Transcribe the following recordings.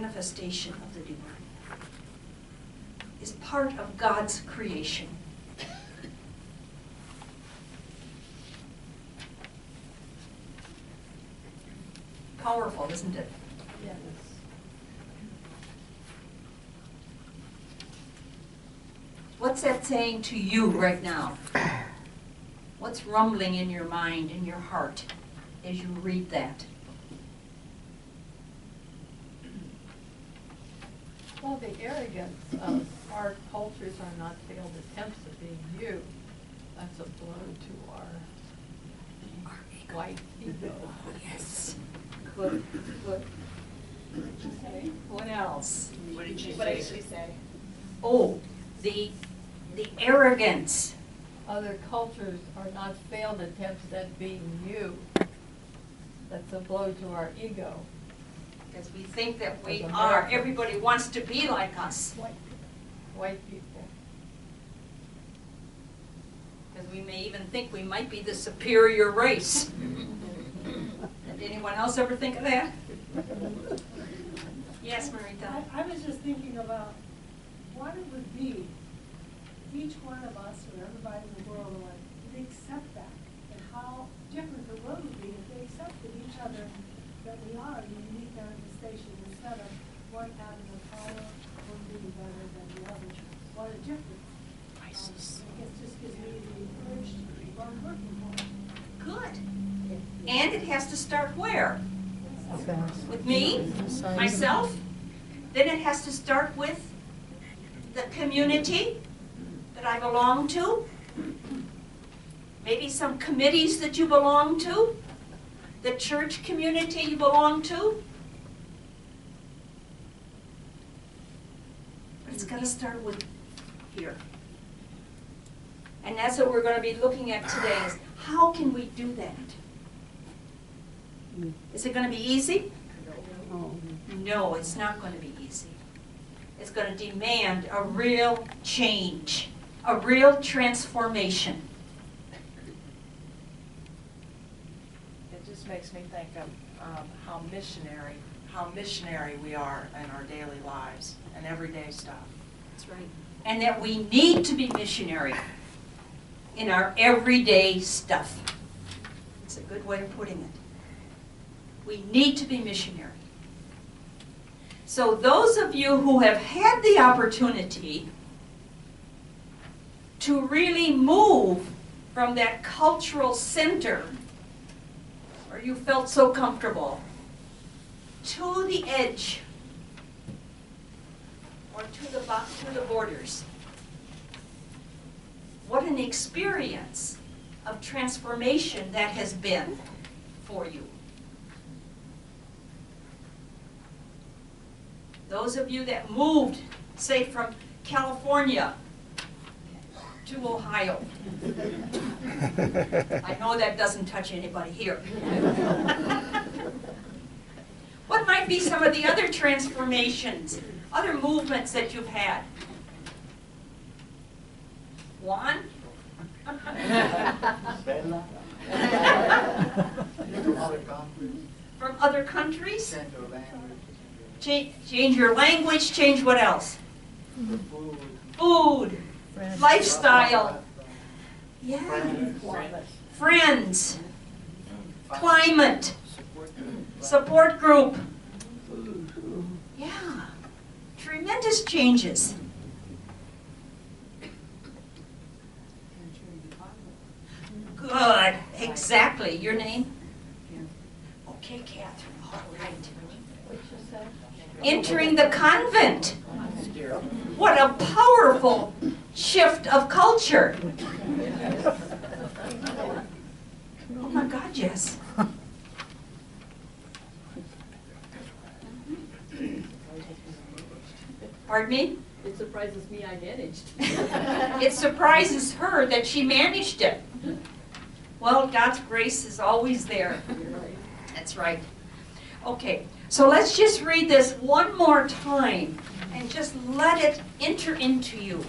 manifestation of the divine, is part of God's creation. Powerful, isn't it? Yes. What's that saying to you right now? What's rumbling in your mind, in your heart, as you read that? Well, the arrogance of our cultures are not failed attempts at being you. That's a blow to our white ego. Yes. Good. Good. What else? What did she say? Oh, the arrogance. Other cultures are not failed attempts at being you. That's a blow to our ego. Because we think that we As are. Americans. Everybody wants to be like us. White people. Because we may even think we might be the superior race. Did anyone else ever think of that? Yes, Marita. I was just thinking about what it would be if each one of us or everybody in the world would accept that, and how different the world would be if they accepted each other, that we are a unique manifestation instead of one having the power, one being better than the other. What a difference. I guess just gives me the encouragement to keep on working for it. Good. And it has to start where? With me? Myself? Then it has to start with the community that I belong to. Maybe some committees that you belong to. The church community you belong to. But it's got to start with here. And that's what we're going to be looking at today is how can we do that? Is it going to be easy? No, it's not going to be easy. It's going to demand a real change, a real transformation. It just makes me think of how missionary we are in our daily lives and everyday stuff. That's right. And that we need to be missionary in our everyday stuff. It's a good way of putting it. We need to be missionary. So those of you who have had the opportunity to really move from that cultural center where you felt so comfortable to the edge or to the borders, what an experience of transformation that has been for you. Those of you that moved, say, from California to Ohio. I know that doesn't touch anybody here. What might be some of the other transformations, other movements that you've had? Juan? From other countries? Change your language, change what else? Food, lifestyle, yeah, friends, climate, support group, yeah, tremendous changes. Good, exactly. Your name? Okay, Kathryn, all right. Entering the convent. What a powerful shift of culture. Oh my God, yes. Pardon me? It surprises me I managed. It surprises her that she managed it. Well, God's grace is always there. That's right. Okay, so let's just read this one more time and just let it enter into you,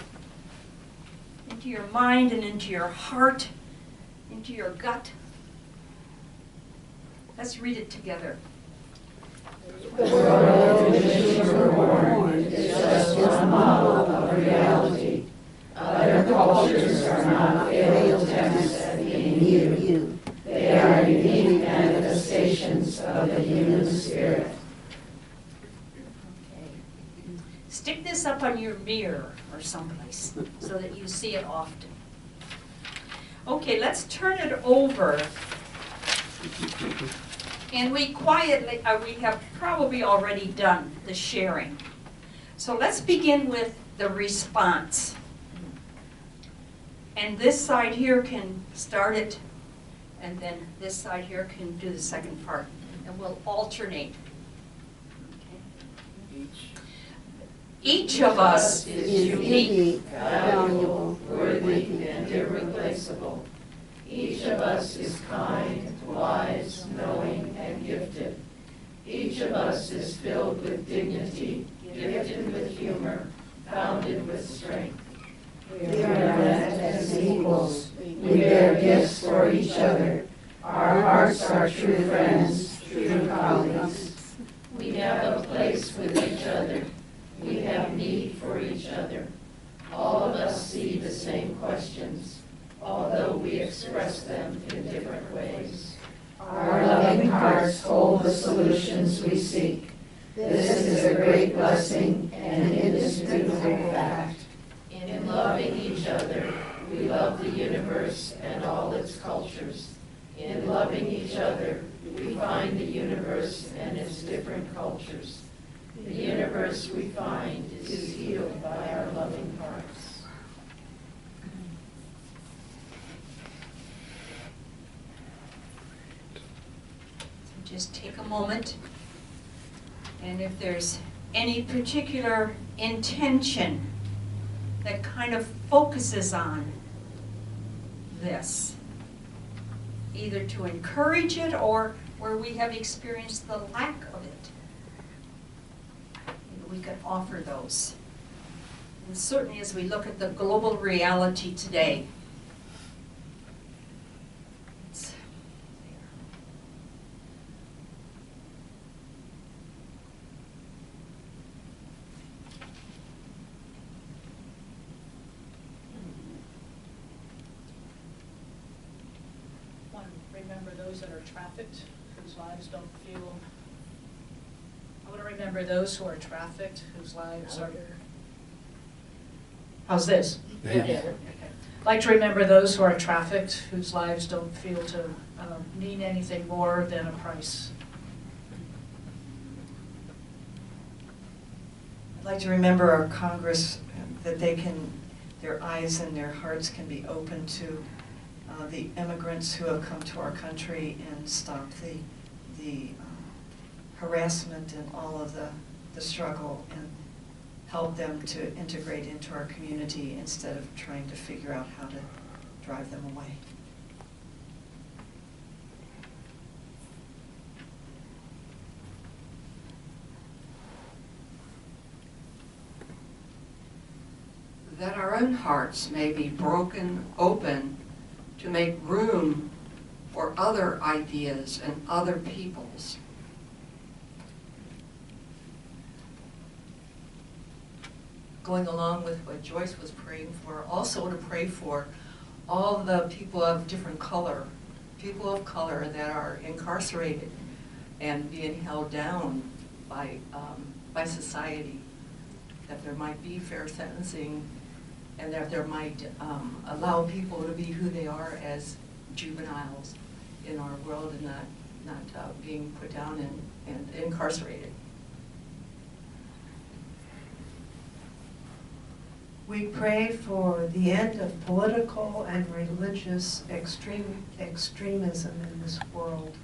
into your mind and into your heart, into your gut. Let's read it together. The world is in you. They are unique manifestations of the human spirit. Okay. Stick this up on your mirror or someplace so that you see it often. Okay, let's turn it over. And we quietly, we have probably already done the sharing. So let's begin with the response. And this side here can start it, and then this side here can do the second part. And we'll alternate. Okay. Each of us is unique, valuable, worthy, and irreplaceable. Each of us is kind, wise, knowing, and gifted. Each of us is filled with dignity, gifted with humor, founded with strength. We are met as equals. We bear gifts for each other. Our hearts are true friends, true colleagues. We have a place with each other. We have need for each other. All of us see the same questions, although we express them in different ways. Our loving hearts hold the solutions we seek. This is a great blessing and indisputable fact. In loving each other, we love the universe and all its cultures. In loving each other, we find the universe and its different cultures. The universe we find is healed by our loving hearts. Just take a moment, and if there's any particular intention that kind of focuses on this, either to encourage it or where we have experienced the lack of it, we could offer those. And certainly as we look at the global reality today, it's there. One, remember those that are trafficked, whose lives don't feel. I want to remember those who are trafficked, whose lives are. How's this? Yeah. Okay. I'd like to remember those who are trafficked, whose lives don't feel to mean anything more than a price. I'd like to remember our Congress, that they can, their eyes and their hearts can be open to the immigrants who have come to our country and stop the harassment and all of the struggle, and help them to integrate into our community instead of trying to figure out how to drive them away. That our own hearts may be broken open to make room for other ideas and other peoples. Going along with what Joyce was praying for, also to pray for all the people of different color, people of color that are incarcerated and being held down by society, that there might be fair sentencing, and that there might allow people to be who they are as juveniles in our world, and not being put down and incarcerated. We pray for the end of political and religious extremism in this world.